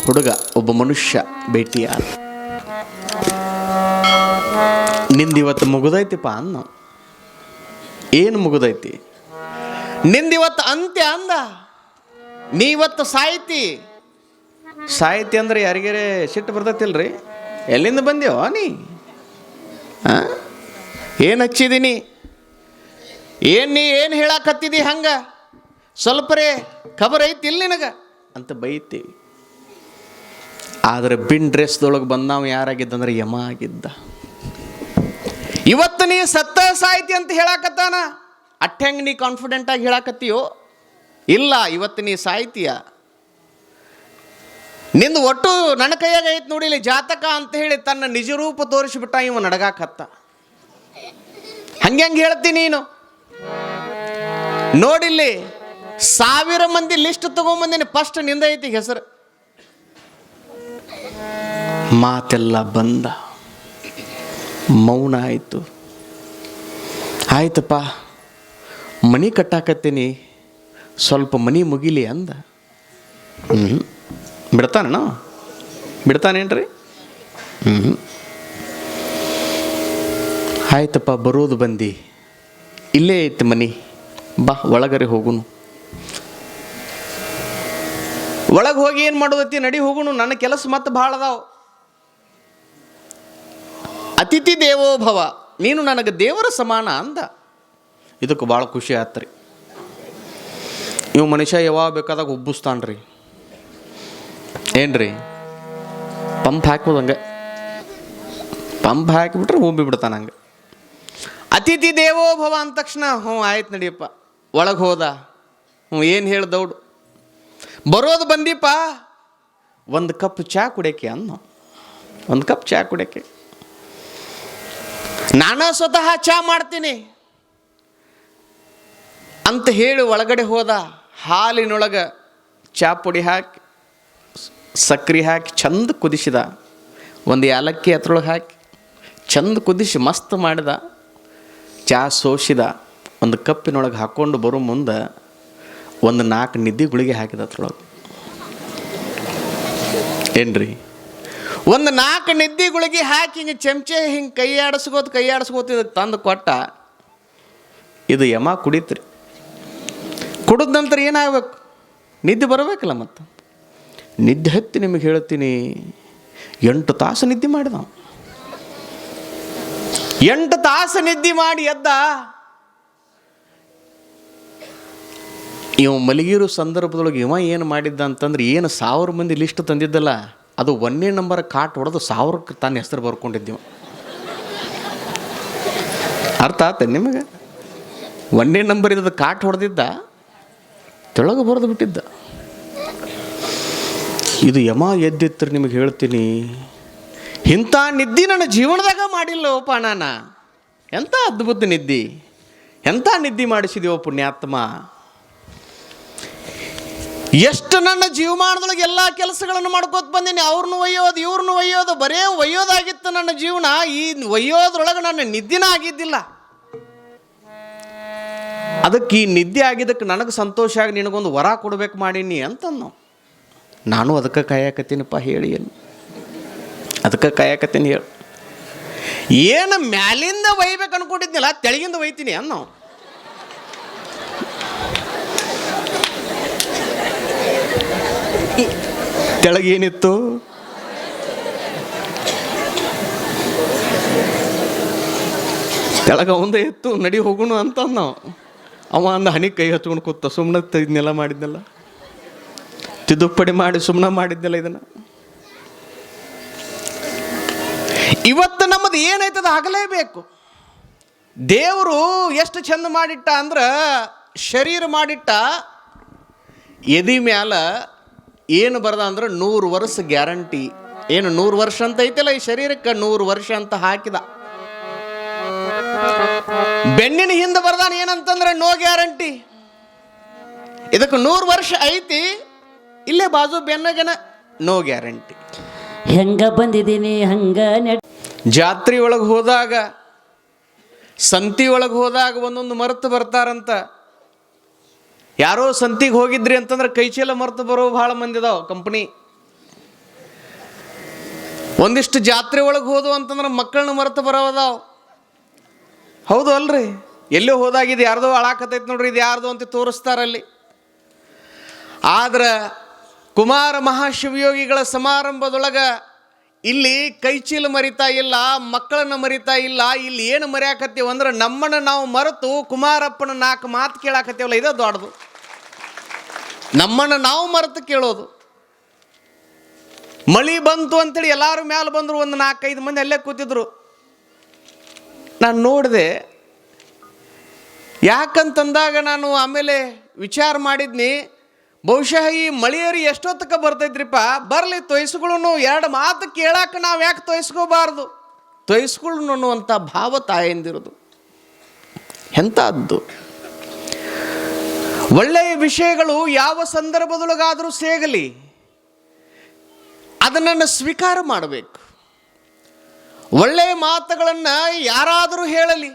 ಹುಡುಗ ಒಬ್ಬ ಮನುಷ್ಯ ಭೇಟಿಯಾದ. ನಿಂದಿವತ್ತು ಮುಗಿದೈತಿಪ್ಪ ಅನ್ನ. ಏನು ಮುಗಿದೈತಿ? ನಿಂದಿವತ್ತು ಅಂತ್ಯ ಅಂದ. ನೀವತ್ತು ಸಾಯ್ತಿ. ಸಾಯ್ತಿ ಅಂದ್ರೆ ಯಾರಿಗಾರೆ ಸಿಟ್ಟು ಬರ್ತೈತಿಲ್ರಿ? ಎಲ್ಲಿಂದ ಬಂದೇವ ನೀ? ಏನು ಹಚ್ಚಿದೀನಿ? ನೀ ಏನು ಹೇಳಾಕತ್ತಿದಿ? ಹಂಗ ಸ್ವಲ್ಪರೇ ಖಬರ್ ಐತಿ ಇಲ್ಲಿ ನಿನಗೆ ಅಂತ ಬೈತೀವಿ. ಆದರೆ ಬಿನ್ ಡ್ರೆಸ್ದೊಳಗೆ ಬಂದವ ಯಾರಾಗಿದ್ದಂದ್ರೆ ಯಮ ಆಗಿದ್ದ. ಇವತ್ತು ನೀ ಸತ್ತ ಸಾಯ್ತಿ ಅಂತ ಹೇಳಾಕತ್ತಾನ. ಅಟ್ಟೆಂಗೆ ನೀ ಕಾನ್ಫಿಡೆಂಟಾಗಿ ಹೇಳಾಕತ್ತೀಯೋ? ಇಲ್ಲ, ಇವತ್ತು ನೀ ಸಾಯ್ತೀಯ. ನಿಂದು ಒಟ್ಟು ನನ್ನ ಕೈಯಾಗ ಐತಿ ನೋಡಿ ಇಲ್ಲಿ ಜಾತಕ ಅಂತ ಹೇಳಿ ತನ್ನ ನಿಜ ರೂಪ ತೋರಿಸಿಬಿಟ್ಟ ಇವ ನಡಗಾಕತ್ತ. ಹಂಗೆ ಹೇಳ್ತೀನಿ ನೀನು. ನೋಡಿಲ್ಲಿ 1000 ಮಂದಿ ಲಿಸ್ಟ್ ತಗೊಂಬಂದಿನಿ, ಫಸ್ಟ್ ನಿಂದ ಐತಿ ಹೆಸರು. ಮಾತೆಲ್ಲ ಬಂದ, ಮೌನ ಆಯಿತು. ಆಯ್ತಪ್ಪ, ಮನಿ ಕಟ್ಟಾಕತ್ತೀನಿ, ಸ್ವಲ್ಪ ಮನಿ ಮುಗಿಲಿ ಅಂದ. ಬಿಡ್ತಾನೇನ್ರಿ? ಆಯ್ತಪ್ಪ, ಬರೋದು ಬಂದು ಇಲ್ಲೇ ಐತಿ ಮನಿ, ಬಾ ಒಳಗರೆ ಹೋಗುನು. ಒಳಗೆ ಹೋಗಿ ಏನು ಮಾಡೋದೈತಿ? ನಡಿ ಹೋಗುನು, ನನ್ನ ಕೆಲಸ ಮತ್ತೆ ಭಾಳ ಅದಾವ. ಅತಿಥಿ ದೇವೋ ಭವ, ನೀನು ನನಗೆ ದೇವರ ಸಮಾನ ಅಂದ. ಇದಕ್ಕೆ ಭಾಳ ಖುಷಿ ಆತ್ರಿ. ಇವು ಮನುಷ್ಯ ಯಾವಾಗ ಬೇಕಾದಾಗ ಉಬ್ಬಿಸ್ತಾನ್ರಿ. ಏನ್ರಿ? ಪಂಪ್ ಹಾಕ್ಬೋದು ಹಂಗೆ, ಪಂಪ್ ಹಾಕಿಬಿಟ್ರೆ ಉಬ್ಬಿ ಬಿಡ್ತಾನೆ ಹಂಗೆ. ಅತಿಥಿ ದೇವೋ ಭವ ಅಂದ ತಕ್ಷಣ ಆಯ್ತು ನಡಿಯಪ್ಪ. ಒಳಗೆ ಹೋದ. ಏನು ಹೇಳಿ ದೌಡು. ಬರೋದು ಬಂದೀಪ, ಒಂದು ಕಪ್ ಚಹಾ ಕುಡಿಯೋಕೆ ಅನ್ನ. ಒಂದು ಕಪ್ ಚಹಾ ಕುಡಿಯೋಕೆ ನಾನು ಸ್ವತಃ ಚಹಾ ಮಾಡ್ತೀನಿ ಅಂತ ಹೇಳಿ ಒಳಗಡೆ ಹೋದ. ಹಾಲಿನೊಳಗೆ ಚಹಾ ಪುಡಿ ಹಾಕಿ, ಸಕ್ಕರೆ ಹಾಕಿ ಚಂದ ಕುದಿಸಿದ. ಒಂದು ಏಲಕ್ಕಿ ಅದ್ರೊಳಗೆ ಹಾಕಿ ಚಂದ ಕುದಿಸಿ ಮಸ್ತ್ ಮಾಡಿದ. ಚಹಾ ಸೋಸಿದ. ಒಂದು ಕಪ್ಪಿನೊಳಗೆ ಹಾಕ್ಕೊಂಡು ಬರೋ ಮುಂದೆ ಒಂದು 4 ನಿದ್ದೆ ಗುಳಿಗೆ ಹಾಕಿದ ಅದ್ರೊಳಗೆ. ಏನ್ರಿ? ಒಂದು 4 ನಿದ್ದೆ ಗುಳಿಗೆ ಹಾಕಿ ಹಿಂಗೆ ಚಮಚೆ ಹಿಂಗೆ ಕೈ ಆಡಿಸ್ಕೋತ ಇದಕ್ಕೆ ತಂದು ಕೊಟ್ಟ. ಇದು ಯಮ ಕುಡಿತ್ರಿ. ಕುಡಿದ ನಂತರ ಏನಾಗಬೇಕು? ನಿದ್ದೆ ಬರಬೇಕಲ್ಲ. ಮತ್ತು ನಿದ್ದೆ ಹತ್ತಿ ನಿಮಗೆ ಹೇಳ್ತೀನಿ, 8 ತಾಸು ನಿದ್ದೆ ಮಾಡಿದ. 8 ತಾಸು ನಿದ್ದೆ ಮಾಡಿ ಎದ್ದ. ಇವ ಮಲಗಿರೋ ಸಂದರ್ಭದೊಳಗೆ ಇವ ಏನು ಮಾಡಿದ್ದ ಅಂತಂದ್ರೆ, ಏನು 1000 ಮಂದಿ ಲಿಸ್ಟ್ ತಂದಿದ್ದಲ್ಲ, ಅದು 1ನೇ ನಂಬರ್ ಕಾಟ್ ಹೊಡೆದು 1000ಕ್ಕೆ ತನ್ನ ಹೆಸರು ಬರ್ಕೊಂಡಿದ್ದೀವ. ಅರ್ಥ ಆತ ನಿಮಗೆ? 1ನೇ ನಂಬರ್ ಇದ್ದದ್ದು ಕಾಟ್ ಹೊಡೆದಿದ್ದ, ತೆಳಗೆ ಬರೆದು ಬಿಟ್ಟಿದ್ದ. ಇದು ಯಮ ಎದ್ದಿತ್ತು. ನಿಮಗೆ ಹೇಳ್ತೀನಿ, ಇಂಥ ನಿದ್ದೆ ನನ್ನ ಜೀವನದಾಗ ಮಾಡಿಲ್ಲವಪ್ಪ ನಾನು. ಎಂಥ ಅದ್ಭುತ ನಿದ್ದೆ, ಎಂಥ ನಿದ್ದೆ ಮಾಡಿಸಿದೀವೋ ಪುಣ್ಯಾತ್ಮ. ಎಷ್ಟು ನನ್ನ ಜೀವಮಾನದೊಳಗೆ ಎಲ್ಲ ಕೆಲಸಗಳನ್ನು ಮಾಡ್ಕೋತ ಬಂದೀನಿ. ಅವ್ರನ್ನೂ ಒಯ್ಯೋದು, ಇವ್ರನ್ನೂ ಒಯ್ಯೋದು, ಬರೇ ಒಯ್ಯೋದಾಗಿತ್ತು ನನ್ನ ಜೀವನ. ಈ ಒಯ್ಯೋದ್ರೊಳಗೆ ನನ್ನ ನಿದ್ದೆನ ಆಗಿದ್ದಿಲ್ಲ. ಅದಕ್ಕೆ ಈ ನಿದ್ದೆ ಆಗಿದ್ದಕ್ಕೆ ನನಗೆ ಸಂತೋಷ ಆಗಿ ನಿನಗೊಂದು ವರ ಕೊಡ್ಬೇಕು ಮಾಡೀನಿ ಅಂತಂದು ನಾನು ಅದಕ್ಕೆ ಕಾಯಕತ್ತೀನಪ್ಪ. ಹೇಳಿ ಏನು ಅದಕ್ಕೆ ಕಾಯಕತ್ತೀನಿ ಹೇಳಿ. ಏನು ಮ್ಯಾಲಿಂದ ಒಯ್ಬೇಕು ಅನ್ಕೊಂಡಿದ್ನಿಲ್ಲ, ತೆಳಗಿಂದ ಒಯ್ತೀನಿ ಅನ್ನೋ. ತೆಳಗೇನಿತ್ತು? ತೆಳಗ ಒಂದೇ ಇತ್ತು. ನಡಿ ಹೋಗುನು ಅಂತ ನಾವು. ಅವ ಅಂದ ಹನಿ ಕೈ ಹಚ್ಕೊಂಡು ಕೂತ. ಸುಮ್ಮನೆ ಇದನ್ನೆಲ್ಲ ಮಾಡಿದ್ನಲ್ಲ, ತಿದ್ದುಪಡಿ ಮಾಡಿ ಸುಮ್ಮನೆ ಮಾಡಿದ್ನಲ್ಲ ಇದನ್ನು. ಇವತ್ತು ನಮ್ಮದು ಏನೈತದ ಆಗಲೇಬೇಕು. ದೇವರು ಎಷ್ಟು ಚಂದ ಮಾಡಿಟ್ಟ ಅಂದ್ರೆ, ಶರೀರ ಮಾಡಿಟ್ಟ. ಎದಿ ಮ್ಯಾಲ ಏನು ಬರ್ದ ಅಂದ್ರೆ 100 ವರ್ಷ ಗ್ಯಾರಂಟಿ. ಏನು 100 ವರ್ಷ ಅಂತ ಐತಿಲ್ಲ ಈ ಶರೀರಕ್ಕೆ, 100 ವರ್ಷ ಅಂತ ಹಾಕಿದ. ಬೆನ್ನಿನ ಹಿಂದೆ ಬರ್ದಾನ ಏನಂತಂದ್ರೆ ನೋ ಗ್ಯಾರಂಟಿ. ಇದಕ್ಕೆ 100 ವರ್ಷ ಐತಿ. ಇಲ್ಲೇ ಬಾಜು ಬೆನ್ನಗನ ನೋ ಗ್ಯಾರಂಟಿ. ಹೆಂಗ ಬಂದಿದ್ದೀನಿ ಹಂಗ. ಜಾತ್ರೆ ಒಳಗೆ ಹೋದಾಗ, ಸಂತಿ ಒಳಗೆ ಹೋದಾಗ ಒಂದೊಂದು ಮರೆತು ಬರ್ತಾರಂತ. ಯಾರೋ ಸಂತಿಗೆ ಹೋಗಿದ್ರಿ ಅಂತಂದ್ರೆ ಕೈ ಚೀಲ ಮರೆತು ಬರೋ ಭಾಳ ಮಂದಿ ಇದಾವೆ. ಕಂಪ್ನಿ ಒಂದಿಷ್ಟು ಜಾತ್ರೆ ಒಳಗೆ ಹೋದು ಅಂತಂದ್ರೆ ಮಕ್ಕಳನ್ನ ಮರೆತು ಬರೋದಾವ. ಹೌದು ಅಲ್ರಿ? ಎಲ್ಲೋ ಹೋದಾಗ ಇದು ಯಾರ್ದೋ ಅಳಾಕತೈತೆ ನೋಡ್ರಿ, ಇದು ಯಾರ್ದು ಅಂತ ತೋರಿಸ್ತಾರಲ್ಲಿ. ಆದ್ರೆ ಕುಮಾರ ಮಹಾಶಿವಯೋಗಿಗಳ ಸಮಾರಂಭದೊಳಗೆ ಇಲ್ಲಿ ಕೈಚೀಲ ಮರಿತಾ ಇಲ್ಲ, ಮಕ್ಕಳನ್ನು ಮರಿತಾ ಇಲ್ಲ. ಇಲ್ಲಿ ಏನು ಮರ್ಯಾಕತ್ತೀವಿ ಅಂದ್ರೆ ನಮ್ಮನ್ನು ನಾವು ಮರೆತು ಕುಮಾರಪ್ಪನ 4 ಮಾತು ಕೇಳಾಕತ್ತೀವಲ್ಲ, ಇದೇ ದೊಡ್ಡದು. ನಮ್ಮನ್ನು ನಾವು ಮರೆತು ಕೇಳೋದು. ಮಳಿ ಬಂತು ಅಂತೇಳಿ ಎಲ್ಲರೂ ಮ್ಯಾಲೆ ಬಂದರು. ಒಂದು 4-5 ಮಂದಿ ಅಲ್ಲೇ ಕೂತಿದ್ರು. ನಾನು ನೋಡಿದೆ. ಯಾಕಂತಂದಾಗ ನಾನು ಆಮೇಲೆ ವಿಚಾರ ಮಾಡಿದ್ನಿ, ಬಹುಶಃ ಈ ಮಳಿಯರಿ ಎಷ್ಟೊತ್ತಕ್ಕೆ ಬರ್ತೈತ್ರಿಪ್ಪ, ಬರಲಿ ತೊಯ್ಸ್ಗಳು, 2 ಮಾತು ಕೇಳಾಕ ನಾವು ಯಾಕೆ ತೊಯ್ಸ್ಕೋಬಾರ್ದು, ತೊಯ್ಸ್ಗಳು ಅನ್ನುವಂಥ ಭಾವ ತಾಯಂದಿರೋದು ಎಂಥದ್ದು. ಒಳ್ಳೆಯ ವಿಷಯಗಳು ಯಾವ ಸಂದರ್ಭದೊಳಗಾದರೂ ಸೇಗಲಿ, ಅದನ್ನು ಸ್ವೀಕಾರ ಮಾಡಬೇಕು. ಒಳ್ಳೆಯ ಮಾತುಗಳನ್ನು ಯಾರಾದರೂ ಹೇಳಲಿ,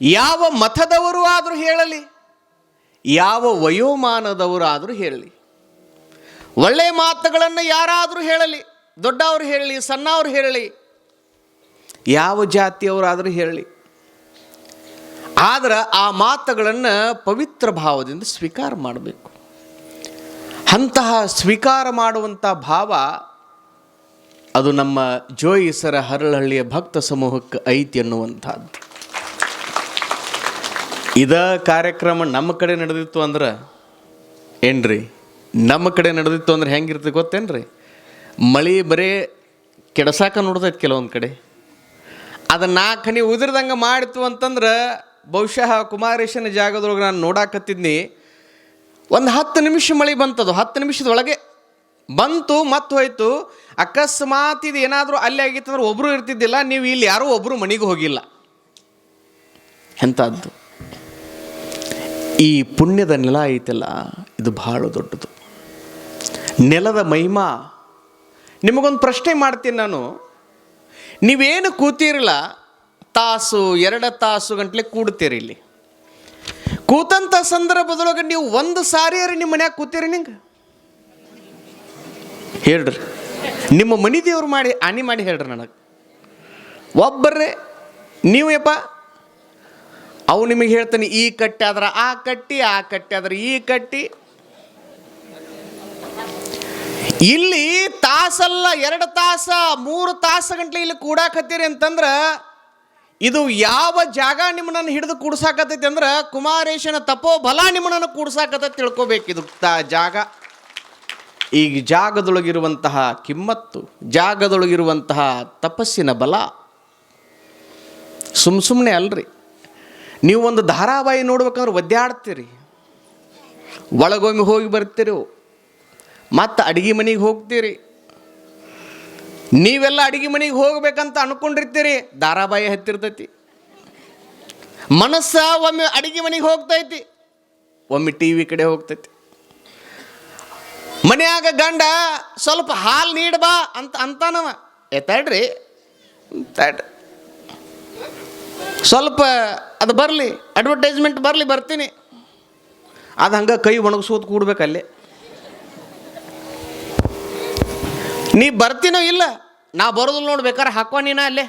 ಯಾವ ಮತದವರು ಆದರೂ ಹೇಳಲಿ, ಯಾವ ವಯೋಮಾನದವರಾದರೂ ಹೇಳಲಿ, ಒಳ್ಳೆಯ ಮಾತುಗಳನ್ನು ಯಾರಾದರೂ ಹೇಳಲಿ, ದೊಡ್ಡವರು ಹೇಳಲಿ, ಸಣ್ಣವರು ಹೇಳಲಿ, ಯಾವ ಜಾತಿಯವರಾದರೂ ಹೇಳಲಿ, ಆದ್ರೆ ಆ ಮಾತುಗಳನ್ನು ಪವಿತ್ರ ಭಾವದಿಂದ ಸ್ವೀಕಾರ ಮಾಡಬೇಕು. ಅಂತಹ ಸ್ವೀಕಾರ ಮಾಡುವಂಥ ಭಾವ ಅದು ನಮ್ಮ ಜೋಯಿಸರ ಹರಳಹಳ್ಳಿಯ ಭಕ್ತ ಸಮೂಹಕ್ಕೆ ಐತಿ ಅನ್ನುವಂಥದ್ದು. ಇದ ಕಾರ್ಯಕ್ರಮ ನಮ್ಮ ಕಡೆ ನಡೆದಿತ್ತು ಅಂದ್ರೆ ಏನ್ರಿ, ನಮ್ಮ ಕಡೆ ನಡೆದಿತ್ತು ಅಂದ್ರೆ ಹೆಂಗಿರ್ತದೆ ಗೊತ್ತೇನ್ರಿ? ಮಳೆ ಬರೀ ಕೆಡಸಾಕ ನೋಡ್ತೈತೆ ಕೆಲವೊಂದು ಕಡೆ. ಅದನ್ನು 4 ಹನಿ ಉದುರ್ದಂಗೆ ಮಾಡಿತು ಅಂತಂದ್ರೆ ಬಹುಶಃ ಕುಮಾರೇಶನ ಜಾಗದೊಳಗೆ ನಾನು ನೋಡಾಕತ್ತಿದ್ನಿ. ಒಂದು 10 ನಿಮಿಷ ಮಳೆ ಬಂತದು, 10 ನಿಮಿಷದೊಳಗೆ ಬಂತು, ಮತ್ತೆ ಹೋಯ್ತು. ಅಕಸ್ಮಾತ್ ಇದು ಏನಾದರೂ ಅಲ್ಲಿ ಆಗಿತ್ತಂದ್ರೆ ಒಬ್ಬರು ಇರ್ತಿದ್ದಿಲ್ಲ. ನೀವು ಇಲ್ಲಿ ಯಾರೂ ಒಬ್ಬರು ಮನೆಗೆ ಹೋಗಿಲ್ಲ. ಎಂಥದ್ದು ಈ ಪುಣ್ಯದ ನೆಲ ಐತಲ್ಲ, ಇದು ಬಹಳ ದೊಡ್ಡದು. ನೆಲದ ಮಹಿಮಾ. ನಿಮಗೊಂದು ಪ್ರಶ್ನೆ ಮಾಡ್ತೀನಿ ನಾನು. ನೀವೇನು ಕೂತಿರಲ್ಲ, ತಾಸು 2 ತಾಸು ಗಂಟ್ಲೆ ಕೂಡ್ತೀರಿ. ಇಲ್ಲಿ ಕೂತಂಥ ಸಂದರ್ಭದೊಳಗೆ ನೀವು 1 ಸಾರಿಯರಿ ನಿಮ್ಮ ಮನ್ಯಾಗ ಕೂತೀರಿ. ನಿಂಗೆ ಹೇಳ್ರಿ, ನಿಮ್ಮ ಮನೆ ದೇವ್ರು ಮಾಡಿ ಆನಿ ಮಾಡಿ ಹೇಳ್ರಿ ನನಗೆ. ಒಬ್ಬರೇ ನೀವು ಯಪ್ಪ, ಅವು ನಿಮಗೆ ಹೇಳ್ತಾನೆ, ಈ ಕಟ್ಟಿ ಆದ್ರೆ ಆ ಕಟ್ಟಿ, ಆ ಕಟ್ಟಿ ಆದ್ರೆ ಈ ಕಟ್ಟಿ. ಇಲ್ಲಿ ತಾಸಲ್ಲ, 2 ತಾಸ 3 ತಾಸ ಗಂಟ್ಲೆ ಇಲ್ಲಿ ಕೂಡಾಕತ್ತೀರಿ ಅಂತಂದ್ರೆ ಇದು ಯಾವ ಜಾಗ ನಿಮ್ಮನ್ನು ಹಿಡಿದು ಕೂಡ್ಸಾಕತ್ತೈತಿ ಅಂದ್ರೆ ಕುಮಾರೇಶನ ತಪೋ ಬಲ ನಿಮ್ಮನ್ನು ಕೂಡ್ಸಾಕತ್ತ ತಿಳ್ಕೊಬೇಕು. ಇದು ಜಾಗ. ಈಗ ಜಾಗದೊಳಗಿರುವಂತಹ ಕಿಮ್ಮತ್ತು, ಜಾಗದೊಳಗಿರುವಂತಹ ತಪಸ್ಸಿನ ಬಲ ಸುಮ್ಮನೆ ಅಲ್ರಿ. ನೀವು ಒಂದು ಧಾರಾವಾಹಿ ನೋಡ್ಬೇಕಂದ್ರೆ ಒದ್ದಾಡ್ತೀರಿ, ಒಳಗೊಮ್ಮೆ ಹೋಗಿ ಬರ್ತೀರಿ, ಮತ್ತು ಅಡುಗೆ ಮನೆಗೆ ಹೋಗ್ತೀರಿ. ನೀವೆಲ್ಲ ಅಡುಗೆ ಮನೆಗೆ ಹೋಗ್ಬೇಕಂತ ಅನ್ಕೊಂಡಿರ್ತೀರಿ, ಧಾರಾವಾಹಿ ಹತ್ತಿರ್ತೈತಿ. ಮನಸ್ಸ ಒಮ್ಮೆ ಅಡುಗೆ ಮನೆಗೆ ಹೋಗ್ತೈತಿ, ಒಮ್ಮೆ TV ಕಡೆ ಹೋಗ್ತೈತಿ. ಮನ್ಯಾಗ ಗಂಡ ಸ್ವಲ್ಪ ಹಾಲು ನೀಡ್ಬಾ ಅಂತಾನವ, ತಡ್ರಿ ಸ್ವಲ್ಪ ಅದು ಬರಲಿ, ಅಡ್ವರ್ಟೈಸ್ಮೆಂಟ್ ಬರಲಿ, ಬರ್ತೀನಿ. ಅದು ಹಂಗೆ ಕೈ ಒಣಗಿಸೋದು ಕೂಡ್ಬೇಕಲ್ಲೇ. ನೀ ಬರ್ತೀನೋ ಇಲ್ಲ, ನಾ ಬರೋದಿಲ್ಲ ನೋಡ್ಬೇಕಾರೆ ಹಾಕೋ ನೀನ ಅಲ್ಲೇ.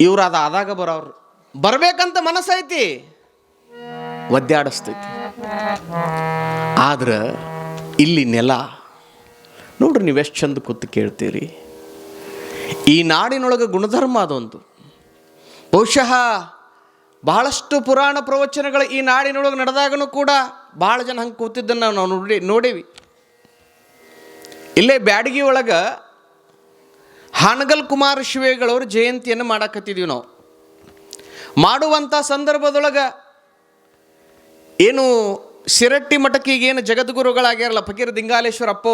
ಇವ್ರು ಅದು ಆದಾಗ ಬರೋರು, ಬರ್ಬೇಕಂತ ಮನಸ್ಸೈತಿ, ಒದ್ದಾಡಿಸ್ತೈತಿ. ಆದ್ರೆ ಇಲ್ಲಿ ನೆಲ ನೋಡ್ರಿ, ನೀವೆಷ್ಟು ಚಂದ ಕೂತು ಕೇಳ್ತೀರಿ. ಈ ನಾಡಿನೊಳಗೆ ಗುಣಧರ್ಮ ಅದೊಂದು. ಬಹುಶಃ ಬಹಳಷ್ಟು ಪುರಾಣ ಪ್ರವಚನಗಳು ಈ ನಾಡಿನೊಳಗೆ ನಡೆದಾಗನೂ ಕೂಡ ಭಾಳ ಜನ ಹಂಗೆ ಕೂತಿದ್ದನ್ನು ನಾವು ನೋಡೀವಿ. ಇಲ್ಲೇ ಬ್ಯಾಡಗಿ ಒಳಗೆ ಹಾನಗಲ್ ಕುಮಾರ ಶಿವೇಗಳವ್ರ ಜಯಂತಿಯನ್ನು ಮಾಡಾಕತ್ತಿದ್ದೀವಿ ನಾವು. ಮಾಡುವಂಥ ಸಂದರ್ಭದೊಳಗೆ ಏನು ಶಿರಟ್ಟಿ ಮಠಕ್ಕೆ ಈಗೇನು ಜಗದ್ಗುರುಗಳಾಗ್ಯಾರಲ್ಲ ಫಕೀರ್ ದಿಂಗಾಲೇಶ್ವರ ಅಪ್ಪ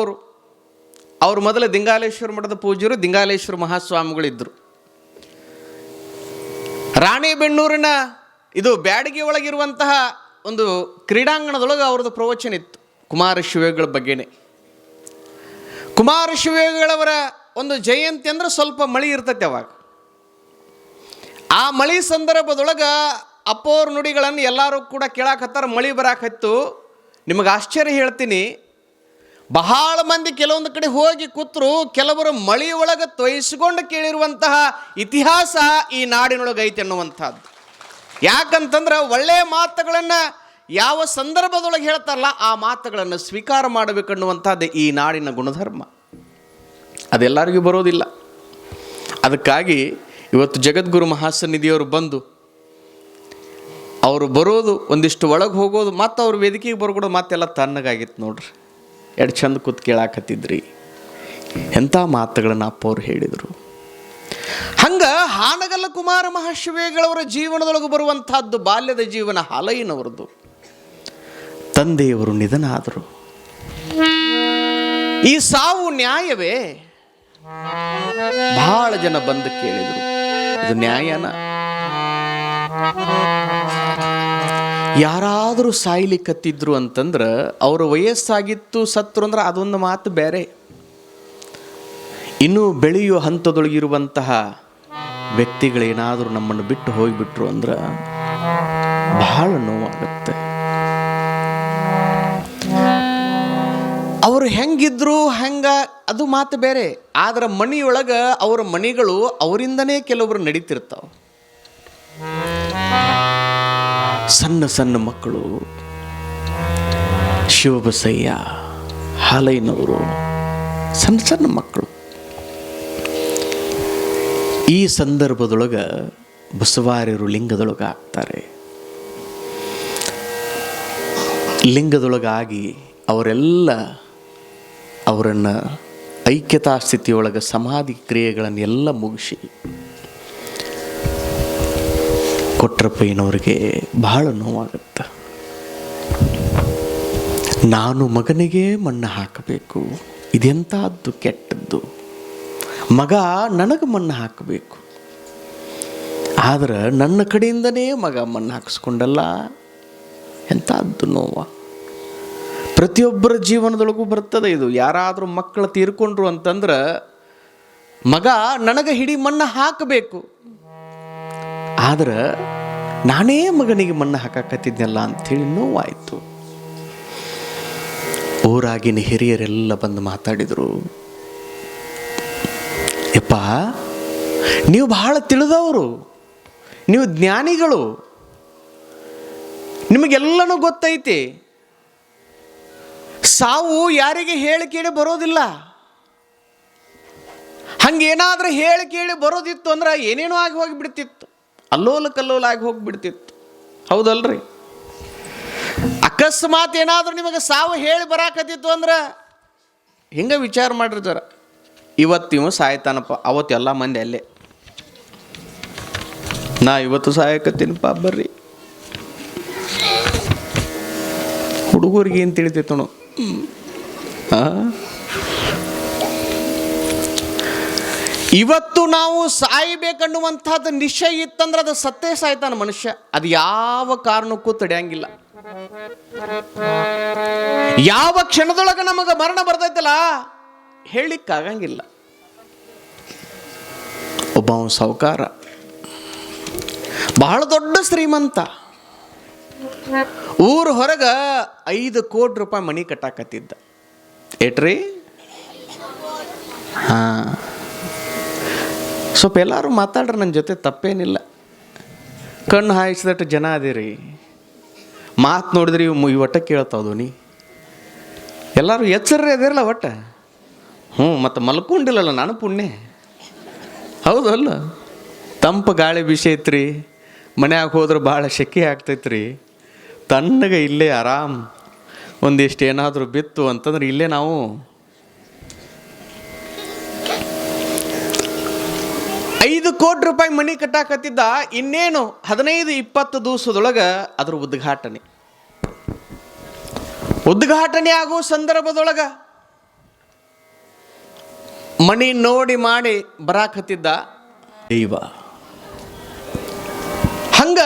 ಅವರು ಮೊದಲು ದಿಂಗಾಲೇಶ್ವರ ಮಠದ ಪೂಜ್ಯರು ದಿಂಗಾಲೇಶ್ವರ ಮಹಾಸ್ವಾಮಿಗಳಿದ್ದರು. ರಾಣೆಬೆನ್ನೂರಿನ ಇದು ಬ್ಯಾಡಗಿ ಒಳಗಿರುವಂತಹ ಒಂದು ಕ್ರೀಡಾಂಗಣದೊಳಗೆ ಅವ್ರದ್ದು ಪ್ರವಚನ ಇತ್ತು ಕುಮಾರ ಶಿವೇಗಳ ಬಗ್ಗೆನೇ. ಕುಮಾರ ಶಿವೇಗಳವರ ಒಂದು ಜಯಂತಿ ಅಂದ್ರೆ ಸ್ವಲ್ಪ ಮಳೆ ಇರ್ತೈತೆ ಅವಾಗ. ಆ ಮಳೆ ಸಂದರ್ಭದೊಳಗೆ ಅಪ್ಪವ್ರ ನುಡಿಗಳನ್ನು ಎಲ್ಲರೂ ಕೂಡ ಕೇಳಾಕತ್ತಾರ. ಮಳೆ ಬರಾಕತ್ತು. ನಿಮಗೆ ಆಶ್ಚರ್ಯ ಹೇಳ್ತೀನಿ, ಬಹಳ ಮಂದಿ ಕೆಲವೊಂದು ಕಡೆ ಹೋಗಿ ಕೂತರು, ಕೆಲವರು ಮಳಿ ಒಳಗೆ ತೊಯಿಸ್ಕೊಂಡು ಕೇಳಿರುವಂತಹ ಇತಿಹಾಸ ಈ ನಾಡಿನೊಳಗೆ ಐತೆ ಅನ್ನುವಂಥದ್ದು. ಯಾಕಂತಂದ್ರೆ ಒಳ್ಳೆಯ ಮಾತುಗಳನ್ನು ಯಾವ ಸಂದರ್ಭದೊಳಗೆ ಹೇಳ್ತಾರಲ್ಲ ಆ ಮಾತುಗಳನ್ನು ಸ್ವೀಕಾರ ಮಾಡಬೇಕನ್ನುವಂಥದ್ದು ಈ ನಾಡಿನ ಗುಣಧರ್ಮ. ಅದೆಲ್ಲರಿಗೂ ಬರೋದಿಲ್ಲ. ಅದಕ್ಕಾಗಿ ಇವತ್ತು ಜಗದ್ಗುರು ಮಹಾಸನ್ನಿಧಿಯವರು ಬಂದು ಅವರು ಬರೋದು ಒಂದಿಷ್ಟು ಒಳಗೆ ಹೋಗೋದು, ಮತ್ತು ಅವ್ರು ವೇದಿಕೆಗೆ ಬರ್ಕೊಡೋದು ಮತ್ತೆಲ್ಲ ತಣ್ಣಗಾಗಿತ್ತು ನೋಡ್ರಿ. ಎರಡು ಚಂದ ಕೂತ್ ಕೇಳಾಕತ್ತಿದ್ರಿ. ಎಂಥ ಮಾತುಗಳನ್ನು ಅಪ್ಪ ಅವ್ರು ಹೇಳಿದರು. ಹಂಗೆ ಹಾನಗಲ್ಲ ಕುಮಾರ ಮಹಾಶಿವೇಗಳವರ ಜೀವನದೊಳಗೆ ಬರುವಂತಹದ್ದು ಬಾಲ್ಯದ ಜೀವನ. ಹಾಲಯ್ಯನವರದು ತಂದೆಯವರು ನಿಧನ ಆದರು. ಈ ಸಾವು ನ್ಯಾಯವೇ? ಬಹಳ ಜನ ಬಂದು ಕೇಳಿದರು, ಇದು ನ್ಯಾಯನ? ಯಾರಾದರೂ ಸಾಯ್ಲಿಕ್ಕತ್ತಿದ್ರು ಅಂತಂದ್ರೆ ಅವರ ವಯಸ್ಸಾಗಿತ್ತು ಸತ್ರು ಅಂದ್ರೆ ಅದೊಂದು ಮಾತು ಬೇರೆ. ಇನ್ನೂ ಬೆಳೆಯುವ ಹಂತದೊಳಗಿರುವಂತಹ ವ್ಯಕ್ತಿಗಳೇನಾದರೂ ನಮ್ಮನ್ನು ಬಿಟ್ಟು ಹೋಗಿಬಿಟ್ರು ಅಂದ್ರೆ ಬಹಳ ನೋವಾಗುತ್ತೆ. ಅವರು ಹೆಂಗಿದ್ರು ಹೆಂಗ ಅದು ಮಾತು ಬೇರೆ. ಆದ್ರೆ ಮನೆಯೊಳಗೆ ಅವರ ಮನೆಗಳು ಅವರಿಂದನೇ ಕೆಲವರು ನಡೀತಿರ್ತಾವೆ. ಸಣ್ಣ ಸಣ್ಣ ಮಕ್ಕಳು, ಶಿವಬಸಯ್ಯ, ಹಾಲಯ್ಯನವರು, ಸಣ್ಣ ಸಣ್ಣ ಮಕ್ಕಳು. ಈ ಸಂದರ್ಭದೊಳಗೆ ಬಸವಾರ್ಯರು ಲಿಂಗದೊಳಗೆ ಆಗ್ತಾರೆ. ಲಿಂಗದೊಳಗಾಗಿ ಅವರೆಲ್ಲ ಅವರನ್ನು ಐಕ್ಯತಾ ಸ್ಥಿತಿಯೊಳಗೆ ಸಮಾಧಿ ಕ್ರಿಯೆಗಳನ್ನೆಲ್ಲ ಮುಗಿಸಿ ಕೊಟ್ರಪ್ಪಯ್ಯನವ್ರಿಗೆ ಬಹಳ ನೋವಾಗುತ್ತೆ. ನಾನು ಮಗನಿಗೆ ಮಣ್ಣು ಹಾಕಬೇಕು, ಇದೆಂಥದ್ದು ಕೆಟ್ಟದ್ದು. ಮಗ ನನಗೆ ಮಣ್ಣು ಹಾಕಬೇಕು, ಆದ್ರೆ ನನ್ನ ಕಡೆಯಿಂದನೇ ಮಗ ಮಣ್ಣು ಹಾಕಿಸ್ಕೊಂಡಲ್ಲ. ಎಂಥದ್ದು ನೋವ. ಪ್ರತಿಯೊಬ್ಬರ ಜೀವನದೊಳಗೂ ಬರ್ತದೆ ಇದು. ಯಾರಾದರೂ ಮಕ್ಕಳು ತೀರ್ಕೊಂಡ್ರು ಅಂತಂದ್ರೆ ಮಗ ನನಗೆ ಹಿಡಿ ಮಣ್ಣು ಹಾಕಬೇಕು, ಆದ್ರೆ ನಾನೇ ಮಗನಿಗೆ ಮಣ್ಣು ಹಾಕಕತ್ತಿದ್ನಲ್ಲ ಅಂಥೇಳಿ ನೋವಾಯಿತು. ಊರಾಗಿನ ಹಿರಿಯರೆಲ್ಲ ಬಂದು ಮಾತಾಡಿದರು. ಯಪ್ಪ, ನೀವು ಬಹಳ ತಿಳಿದವರು, ನೀವು ಜ್ಞಾನಿಗಳು, ನಿಮಗೆಲ್ಲನೂ ಗೊತ್ತೈತಿ. ಸಾವು ಯಾರಿಗೆ ಹೇಳಿ ಕೇಳಿ ಬರೋದಿಲ್ಲ. ಹಂಗೇನಾದ್ರೂ ಹೇಳಿ ಕೇಳಿ ಬರೋದಿತ್ತು ಅಂದ್ರೆ ಏನೇನೋ ಆಗಿ ಹೋಗಿಬಿಡ್ತಿತ್ತು, ಅಲ್ಲೋಲ ಕಲ್ಲೋಲ ಆಗಿ ಹೋಗಿಬಿಡ್ತಿತ್ತು. ಹೌದಲ್ರಿ? ಅಕಸ್ಮಾತ್ ಏನಾದರೂ ನಿಮಗೆ ಸಾವು ಹೇಳಿ ಬರಾಕತ್ತಿತ್ತು ಅಂದ್ರೆ ಹಿಂಗೆ ವಿಚಾರ ಮಾಡ್ರಿ ಜರ. ಇವತ್ತು ಸಾಯ್ತಾನಪ್ಪ, ಅವತ್ತು ಎಲ್ಲ ಮಂದಿ ಅಲ್ಲೇ. ನಾ ಇವತ್ತು ಸಾಯಕತ್ತೀನಪ್ಪ, ಬರ್ರಿ. ಹುಡುಗರಿಗೆ ಏನು ತಿಳಿತೈತಣೋ. ಇವತ್ತು ನಾವು ಸಾಯ್ಬೇಕನ್ನುವಂಥದ್ದು ನಿಶ್ಚಯ ಇತ್ತಂದ್ರೆ ಅದು ಸತ್ತೇ ಸಾಯ್ತಾನ ಮನುಷ್ಯ. ಅದು ಯಾವ ಕಾರಣಕ್ಕೂ ತಡೆಯಂಗಿಲ್ಲ. ಯಾವ ಕ್ಷಣದೊಳಗೆ ನಮಗೆ ಮರಣ ಬರ್ತೈತಲ್ಲ ಹೇಳಿಕ್ಕಾಗಂಗಿಲ್ಲ. ಒಬ್ಬ ಸಾಹುಕಾರ, ಬಹಳ ದೊಡ್ಡ ಶ್ರೀಮಂತ, ಊರ ಹೊರಗ 5 ಕೋಟಿ ರೂಪಾಯಿ ಮನಿ ಕಟ್ಟಾಕತ್ತಿದ್ದ. ಏಟ್ರಿ? ಸ್ವಲ್ಪ ಎಲ್ಲರೂ ಮಾತಾಡ್ರಿ ನನ್ನ ಜೊತೆ, ತಪ್ಪೇನಿಲ್ಲ. ಕಣ್ಣು ಹಾಯಿಸಿದಟ್ಟು ಜನ ಅದಿರಿ, ಮಾತು ನೋಡಿದ್ರಿ ಈ ಒಟ್ಟ ಕೇಳ್ತಾವ್ದು. ನೀ ಎಲ್ಲರೂ ಎಚ್ಚರ್ರಿ ಅದಿರಲ್ಲ ಒಟ್ಟ. ಮತ್ತು ಮಲ್ಕೊಂಡಿಲ್ಲಲ್ಲ ನಾನು ಪುಣ್ಯ. ಹೌದು ಅಲ್ಲ? ತಂಪು ಗಾಳಿ ಬೀಸೈತ್ರಿ, ಮನ್ಯಾಗ ಹೋದ್ರೆ ಭಾಳ ಶೆಕೆ ಆಗ್ತೈತ್ರಿ. ತಣ್ಣಗೆ ಇಲ್ಲೇ ಆರಾಮ್ ಒಂದಿಷ್ಟು ಏನಾದರೂ ಬಿತ್ತು ಅಂತಂದ್ರೆ ಇಲ್ಲೇ ನಾವು 5 ಕೋಟಿ ರೂಪಾಯಿ ಮನಿ ಕಟ್ಟಾಕತ್ತಿದ್ದ. ಇನ್ನೇನು 15-20 ದಿವಸದೊಳಗೆ ಅದ್ರ ಉದ್ಘಾಟನೆ ಆಗೋ ಸಂದರ್ಭದೊಳಗೆ ಮನಿ ನೋಡಿ ಮಾಡಿ ಬರಾಕತ್ತಿದ್ದ ದೈವ. ಹಂಗ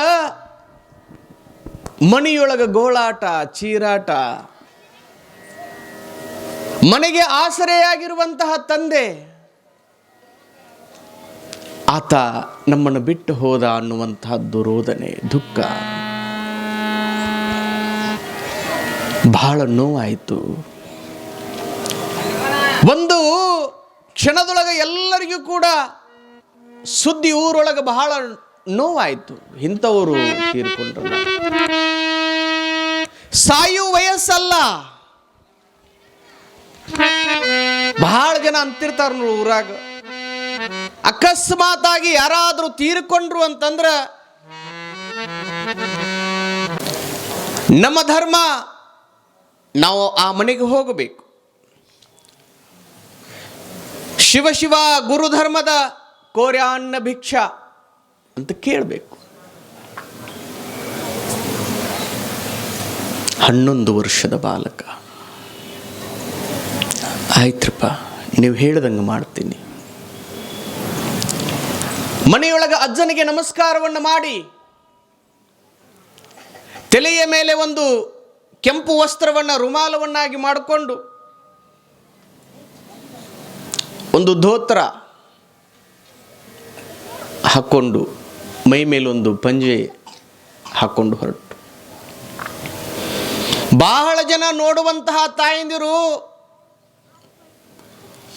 ಮನಿಯೊಳಗೆ ಗೋಳಾಟ, ಚೀರಾಟ, ಮನೆಗೆ ಆಸರೆಯಾಗಿರುವಂತಹ ತಂದೆ ಆತ ನಮ್ಮನ್ನು ಬಿಟ್ಟು ಹೋದ ಅನ್ನುವಂತಹದ್ದು ರೋದನೆ, ದುಃಖ, ಬಹಳ ನೋವಾಯಿತು. ಒಂದು ಕ್ಷಣದೊಳಗೆ ಎಲ್ಲರಿಗೂ ಕೂಡ ಸುದ್ದಿ ಊರೊಳಗೆ ಬಹಳ ನೋವಾಯಿತು. ಇಂಥವರು ತೀರ್ಕೊಂಡ್ರಲ್ಲ, ಸಾಯು ವಯಸ್ಸಲ್ಲ. ಬಹಳ ಜನ ಅಂತಿರ್ತಾರ ನೋಡಿ ಊರಾಗ, ಅಕಸ್ಮಾತ್ ಆಗಿ ಯಾರಾದರೂ ತೀರ್ಕೊಂಡ್ರು ಅಂತಂದ್ರ ನಮ್ಮ ಧರ್ಮ ನಾವು ಆ ಮನೆಗೆ ಹೋಗಬೇಕು. ಶಿವ ಶಿವ ಗುರು ಧರ್ಮದ ಕೋರ್ಯಾನ್ನ ಭಿಕ್ಷಾ ಅಂತ ಕೇಳಬೇಕು. 11 ವರ್ಷದ ಬಾಲಕ, ಆಯ್ತ್ರಪ್ಪ ನೀವು ಹೇಳ್ದಂಗೆ ಮಾಡ್ತೀನಿ. ಮನೆಯೊಳಗೆ ಅಜ್ಜನಿಗೆ ನಮಸ್ಕಾರವನ್ನು ಮಾಡಿ ತಲೆಯ ಮೇಲೆ ಒಂದು ಕೆಂಪು ವಸ್ತ್ರವನ್ನು ರುಮಾಲವನ್ನಾಗಿ ಮಾಡಿಕೊಂಡು ಒಂದು ಧೋತ್ರ ಹಾಕ್ಕೊಂಡು ಮೈ ಮೇಲೊಂದು ಪಂಜೆ ಹಾಕ್ಕೊಂಡು ಹೊರಟು. ಬಹಳ ಜನ ನೋಡುವಂತಹ ತಾಯಂದಿರು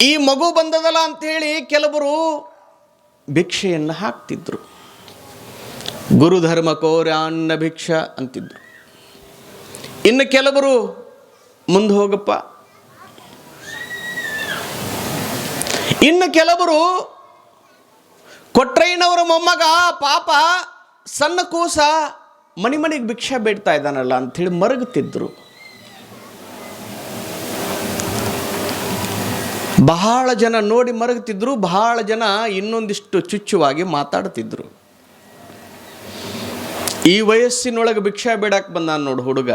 ಈ ಮಗು ಬಂದದಲ್ಲ ಅಂಥೇಳಿ ಕೆಲವರು ಭಿಕ್ಷೆಯನ್ನು ಹಾಕ್ತಿದ್ರು. ಗುರುಧರ್ಮ ಕೋರ್ಯಾನ್ನ ಭಿಕ್ಷಾ ಅಂತಿದ್ರು. ಇನ್ನು ಕೆಲವರು ಮುಂದೆ ಹೋಗಪ್ಪ, ಇನ್ನು ಕೆಲವರು ಕೊಟ್ರೈನವರ ಮೊಮ್ಮಗ ಪಾಪ ಸಣ್ಣ ಕೂಸ ಮನೆಗೆ ಭಿಕ್ಷಾ ಬೇಡ್ತಾ ಇದ್ದಾನಲ್ಲ ಅಂಥೇಳಿ ಮರಗುತ್ತಿದ್ರು. ಬಹಳ ಜನ ನೋಡಿ ಮರಗುತ್ತಿದ್ರು, ಬಹಳ ಜನ ಇನ್ನೊಂದಿಷ್ಟು ಚುಚ್ಚುವಾಗಿ ಮಾತಾಡ್ತಿದ್ರು. ಈ ವಯಸ್ಸಿನೊಳಗೆ ಭಿಕ್ಷಾ ಬೇಡಕ್ಕೆ ಬಂದ ನೋಡು ಹುಡುಗ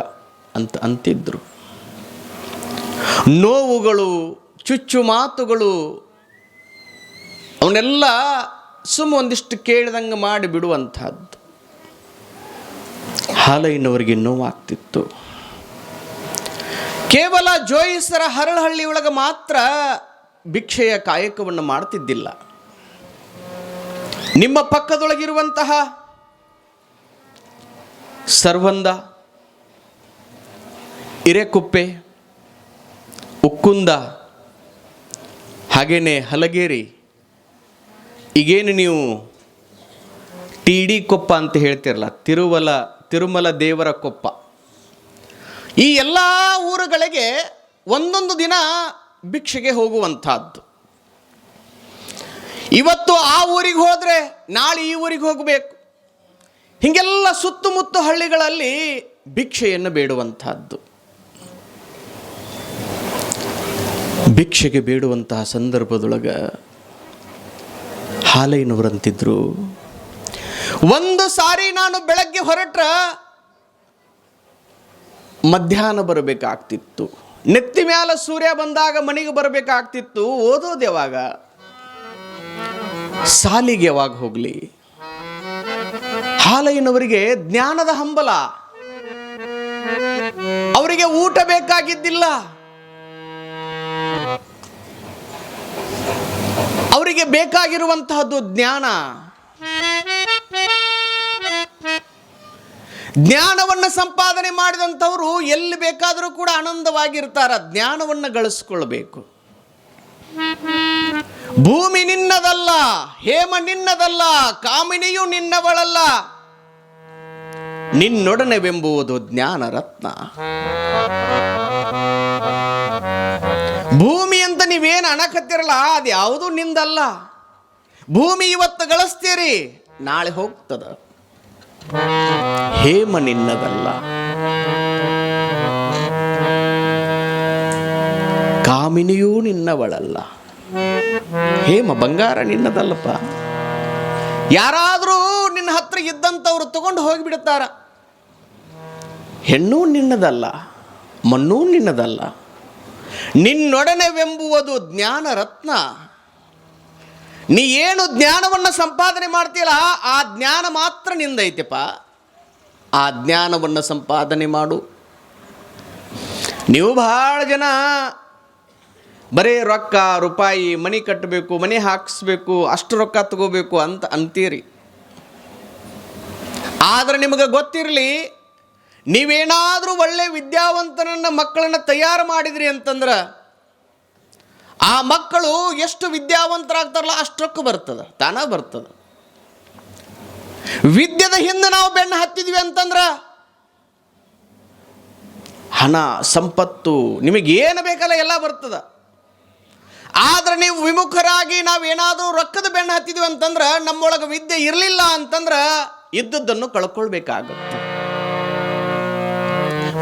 ಅಂತ ಅಂತಿದ್ರು. ನೋವುಗಳು, ಚುಚ್ಚು ಮಾತುಗಳು ಅವನ್ನೆಲ್ಲ ಒಂದಿಷ್ಟು ಕೇಳಿದಂಗೆ ಮಾಡಿ ಬಿಡುವಂಥದ್ದು. ಹಾಲೈನವರಿಗೆ ನೋವಾಗ್ತಿತ್ತು. ಕೇವಲ ಜೋಯಿಸರ ಹರಳಹಳ್ಳಿಯೊಳಗೆ ಮಾತ್ರ ಭಿಕ್ಷೆಯ ಕಾಯಕವನ್ನು ಮಾಡ್ತಿದ್ದಿಲ್ಲ. ನಿಮ್ಮ ಪಕ್ಕದೊಳಗಿರುವಂತಹ ಸರ್ವಂದ, ಹಿರೇಕುಪ್ಪೆ, ಉಕ್ಕುಂದ, ಹಾಗೇನೆ ಹಲಗೇರಿ, ಈಗೇನು ನೀವು ಟಿ.ಡಿ. ಕೊಪ್ಪ ಅಂತ ಹೇಳ್ತಿರಲ್ಲ, ತಿರುಮಲ ದೇವರ ಕೊಪ್ಪ, ಈ ಎಲ್ಲ ಊರುಗಳಿಗೆ ಒಂದೊಂದು ದಿನ ಭಿಕ್ಷೆಗೆ ಹೋಗುವಂಥದ್ದು. ಇವತ್ತು ಆ ಊರಿಗೆ ಹೋದರೆ ನಾಳೆ ಈ ಊರಿಗೆ ಹೋಗಬೇಕು. ಹೀಗೆಲ್ಲ ಸುತ್ತಮುತ್ತ ಹಳ್ಳಿಗಳಲ್ಲಿ ಭಿಕ್ಷೆಯನ್ನು ಬೇಡುವಂಥದ್ದು. ಭಿಕ್ಷೆಗೆ ಬೇಡುವಂತಹ ಸಂದರ್ಭದೊಳಗೆ ಹಾಲೈನವರಂತಿದ್ರು, ಒಂದು ಸಾರಿ ನಾನು ಬೆಳಗ್ಗೆ ಹೊರಟ್ರ ಮಧ್ಯಾಹ್ನ ಬರಬೇಕಾಗ್ತಿತ್ತು, ನೆತ್ತಿ ಮ್ಯಾಲ ಸೂರ್ಯ ಬಂದಾಗ ಮನೆಗೆ ಬರಬೇಕಾಗ್ತಿತ್ತು. ಓದೋದು ಯಾವಾಗ, ಸಾಲಿಗೆ ಯಾವಾಗ ಹೋಗ್ಲಿ? ಹಾಲೈನವರಿಗೆ ಜ್ಞಾನದ ಹಂಬಲ, ಅವರಿಗೆ ಊಟ ಬೇಕಾಗಿದ್ದಿಲ್ಲ, ಅವರಿಗೆ ಬೇಕಾಗಿರುವಂತಹದ್ದು ಜ್ಞಾನ. ಜ್ಞಾನವನ್ನು ಸಂಪಾದನೆ ಮಾಡಿದಂಥವರು ಎಲ್ಲಿ ಬೇಕಾದರೂ ಕೂಡ ಆನಂದವಾಗಿರ್ತಾರ. ಜ್ಞಾನವನ್ನು ಗಳಿಸ್ಕೊಳ್ಬೇಕು. ಭೂಮಿ ನಿನ್ನದಲ್ಲ, ಹೇಮ ನಿನ್ನದಲ್ಲ, ಕಾಮಿನಿಯು ನಿನ್ನವಳಲ್ಲ, ನಿನ್ನೊಡನೆವೆಂಬುವುದು ಜ್ಞಾನ ರತ್ನ. ಭೂಮಿ ಅಂತ ನೀವೇನು ಅಣಕತ್ತಿರಲ್ಲ, ಅದು ಯಾವುದೂ ನಿಂದಲ್ಲ. ಭೂಮಿ ಇವತ್ತು ಗಳಿಸ್ತೀರಿ, ನಾಳೆ ಹೋಗ್ತದ. ಹೇಮ ನಿನ್ನದಲ್ಲ, ಕಾಮಿನಿಯೂ ನಿನ್ನವಳಲ್ಲ. ಹೇಮ ಬಂಗಾರ ನಿನ್ನದಲ್ಲಪ್ಪ. ಯಾರಾದರೂ ನಿನ್ನ ಹತ್ರ ಇದ್ದಂಥವ್ರು ತಗೊಂಡು ಹೋಗಿಬಿಡ್ತಾರ. ಹೆಣ್ಣೂ ನಿನ್ನದಲ್ಲ, ಮಣ್ಣೂ ನಿನ್ನದಲ್ಲ, ನಿನ್ನೊಡನೆವೆಂಬುವುದು ಜ್ಞಾನ ರತ್ನ. ನೀ ಏನು ಜ್ಞಾನವನ್ನು ಸಂಪಾದನೆ ಮಾಡ್ತೀಯಲ್ಲ, ಆ ಜ್ಞಾನ ಮಾತ್ರ ನಿಂದೈತೆಪ್ಪ. ಆ ಜ್ಞಾನವನ್ನು ಸಂಪಾದನೆ ಮಾಡು. ನೀವು ಬಹಳ ಜನ ಬರೀ ರೊಕ್ಕ ರೂಪಾಯಿ, ಮನೆ ಕಟ್ಟಬೇಕು, ಮನೆ ಹಾಕಿಸ್ಬೇಕು, ಅಷ್ಟು ರೊಕ್ಕ ತಗೋಬೇಕು ಅಂತ ಅಂತೀರಿ. ಆದರೆ ನಿಮಗೆ ಗೊತ್ತಿರಲಿ, ನೀವೇನಾದರೂ ಒಳ್ಳೆ ವಿದ್ಯಾವಂತನನ್ನು ಮಕ್ಕಳನ್ನು ತಯಾರು ಮಾಡಿದ್ರಿ ಅಂತಂದ್ರೆ ಆ ಮಕ್ಕಳು ಎಷ್ಟು ವಿದ್ಯಾವಂತರಾಗ್ತಾರಲ್ಲ ಅಷ್ಟು ರೊಕ್ಕ ಬರ್ತದ, ತಾನ ಬರ್ತದ. ವಿದ್ಯೆದ ಹಿಂದೆ ನಾವು ಬೆನ್ನು ಹತ್ತಿದ್ವಿ ಅಂತಂದ್ರ ಹಣ, ಸಂಪತ್ತು, ನಿಮಗೇನು ಬೇಕಲ್ಲ ಎಲ್ಲ ಬರ್ತದ. ಆದ್ರೆ ನೀವು ವಿಮುಖರಾಗಿ ನಾವೇನಾದರೂ ರೊಕ್ಕದ ಬೆನ್ನು ಹತ್ತಿದ್ವಿ ಅಂತಂದ್ರೆ, ನಮ್ಮೊಳಗೆ ವಿದ್ಯೆ ಇರಲಿಲ್ಲ ಅಂತಂದ್ರೆ ಇದ್ದದ್ದನ್ನು ಕಳ್ಕೊಳ್ಬೇಕಾಗತ್ತೆ.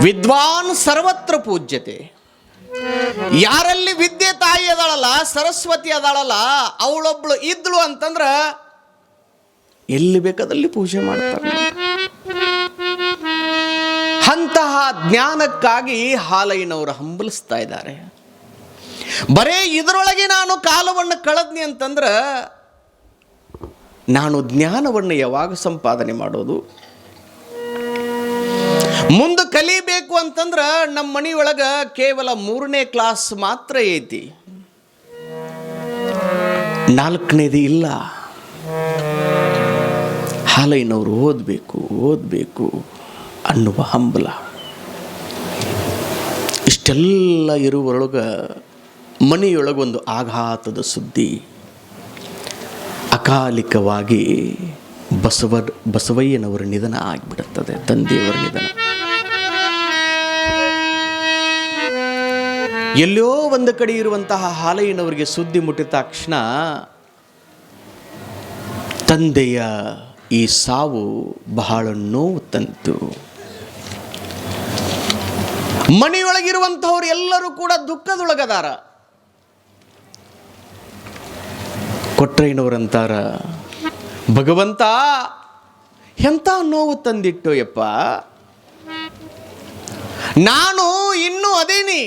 ವಿದ್ವಾನ್ ಸರ್ವತ್ರ ಪೂಜ್ಯತೆ. ಯಾರಲ್ಲಿ ವಿದ್ಯೆ ತಾಯಿ ಅದಾಳಲ್ಲ, ಸರಸ್ವತಿ ಅದಾಳಲ್ಲ, ಅವಳೊಬ್ಳು ಇದ್ಳು ಅಂತಂದ್ರೆ ಎಲ್ಲಿ ಬೇಕಾದಲ್ಲಿ ಪೂಜೆ ಮಾಡ್ತಾರೆ. ಅಂತಹ ಜ್ಞಾನಕ್ಕಾಗಿ ಹಾಲಯ್ಯನವರು ಹಂಬಲಿಸ್ತಾ ಇದ್ದಾರೆ. ಬರೇ ಇದರೊಳಗೆ ನಾನು ಕಾಲವನ್ನು ಕಳೆದ್ನಿ ಅಂತಂದ್ರೆ ನಾನು ಜ್ಞಾನವನ್ನು ಯಾವಾಗ ಸಂಪಾದನೆ ಮಾಡೋದು? ಮುಂದೆ ಕಲಿಬೇಕು ಅಂತಂದ್ರೆ ನಮ್ಮ ಮನೆಯೊಳಗೆ ಕೇವಲ 3ನೇ ಕ್ಲಾಸ್ ಮಾತ್ರ ಐತಿ, 4ನೇದು ಇಲ್ಲ. ಹಾಲಯ್ಯನವರು ಓದಬೇಕು ಅನ್ನುವ ಹಂಬಲ. ಇಷ್ಟೆಲ್ಲ ಇರುವೊಳಗೆ ಮನೆಯೊಳಗೊಂದು ಆಘಾತದ ಸುದ್ದಿ. ಅಕಾಲಿಕವಾಗಿ ಬಸವಯ್ಯನವರ ನಿಧನ ಆಗಿಬಿಡುತ್ತದೆ, ತಂದೆಯವರ ನಿಧನ. ಎಲ್ಲೋ ಒಂದು ಕಡೆ ಇರುವಂತಹ ಹಾಲಯ್ಯನವರಿಗೆ ಸುದ್ದಿ ಮುಟ್ಟಿದ ತಕ್ಷಣ ತಂದೆಯ ಈ ಸಾವು ಬಹಳ ನೋವು ತಂತು. ಮನೆಯೊಳಗಿರುವಂಥವ್ರು ಎಲ್ಲರೂ ಕೂಡ ದುಃಖದೊಳಗದಾರ. ಕೊಟ್ರಯ್ಯನವರಂತಾರ, ಭಗವಂತ ಎಂಥ ನೋವು ತಂದಿಟ್ಟು ಯಪ್ಪ, ನಾನು ಇನ್ನೂ ಅದೇನಿ,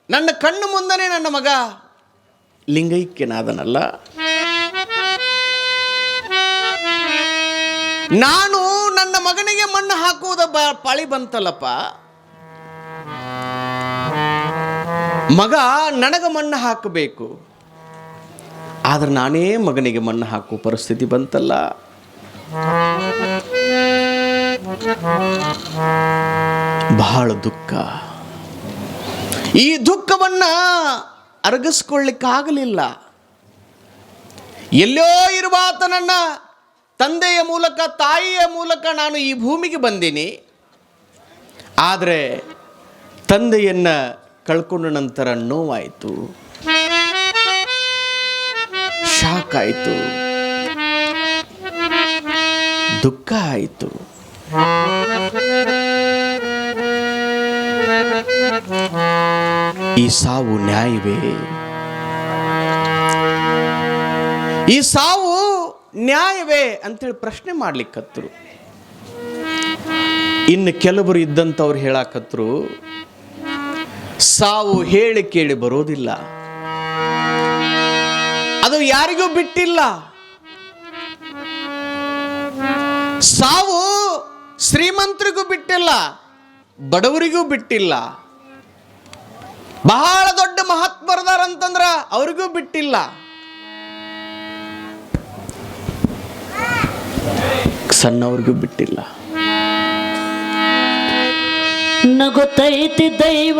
ನನ್ನ ಕಣ್ಣು ಮುಂದನೆ ನನ್ನ ಮಗ ಲಿಂಗೈಕ್ಯನಾದನಲ್ಲ, ನಾನು ನನ್ನ ಮಗನಿಗೆ ಮಣ್ಣು ಹಾಕುವುದ ಪಾಳಿ ಬಂತಲ್ಲಪ್ಪ, ಮಗ ನನಗ ಮಣ್ಣು ಹಾಕಬೇಕು, ಆದ್ರೆ ನಾನೇ ಮಗನಿಗೆ ಮಣ್ಣು ಹಾಕುವ ಪರಿಸ್ಥಿತಿ ಬಂತಲ್ಲ. ಬಹಳ ದುಃಖ. ಈ ದುಃಖವನ್ನ ಅರಗಿಸ್ಕೊಳ್ಳಿಕ್ಕಾಗಲಿಲ್ಲ. ಎಲ್ಲೋ ಇರುವಾತ ನನ್ನ ತಂದೆಯ ಮೂಲಕ, ತಾಯಿಯ ಮೂಲಕ ನಾನು ಈ ಭೂಮಿಗೆ ಬಂದೀನಿ. ಆದರೆ ತಂದೆಯನ್ನ ಕಳ್ಕೊಂಡ ನಂತರ ನೋವಾಯಿತು, ಶಾಕ್ ಆಯಿತು, ದುಃಖ ಆಯಿತು. ಈ ಸಾವು ನ್ಯಾಯವೇ? ಈ ಸಾವು ನ್ಯಾಯವೇ ಅಂತೇಳಿ ಪ್ರಶ್ನೆ ಮಾಡ್ಲಿಕ್ಕತ್ತರು. ಇನ್ನು ಕೆಲವರು ಇದ್ದಂಥವ್ರು ಹೇಳಾಕತ್ರು, ಸಾವು ಹೇಳಿ ಕೇಳಿ ಬರೋದಿಲ್ಲ, ಅದು ಯಾರಿಗೂ ಬಿಟ್ಟಿಲ್ಲ. ಸಾವು ಶ್ರೀಮಂತರಿಗೂ ಬಿಟ್ಟಿಲ್ಲ, ಬಡವರಿಗೂ ಬಿಟ್ಟಿಲ್ಲ, ಬಹಳ ದೊಡ್ಡ ಮಹಾತ್ಮರದಾರಂತಂದ್ರ ಅವ್ರಿಗೂ ಬಿಟ್ಟಿಲ್ಲ. ಸಣ್ಣವ್ರಿಗೂ ಬಿಟ್ಟಿಲ್ಲ. ನಗುತ್ತೈತಿ ದೈವ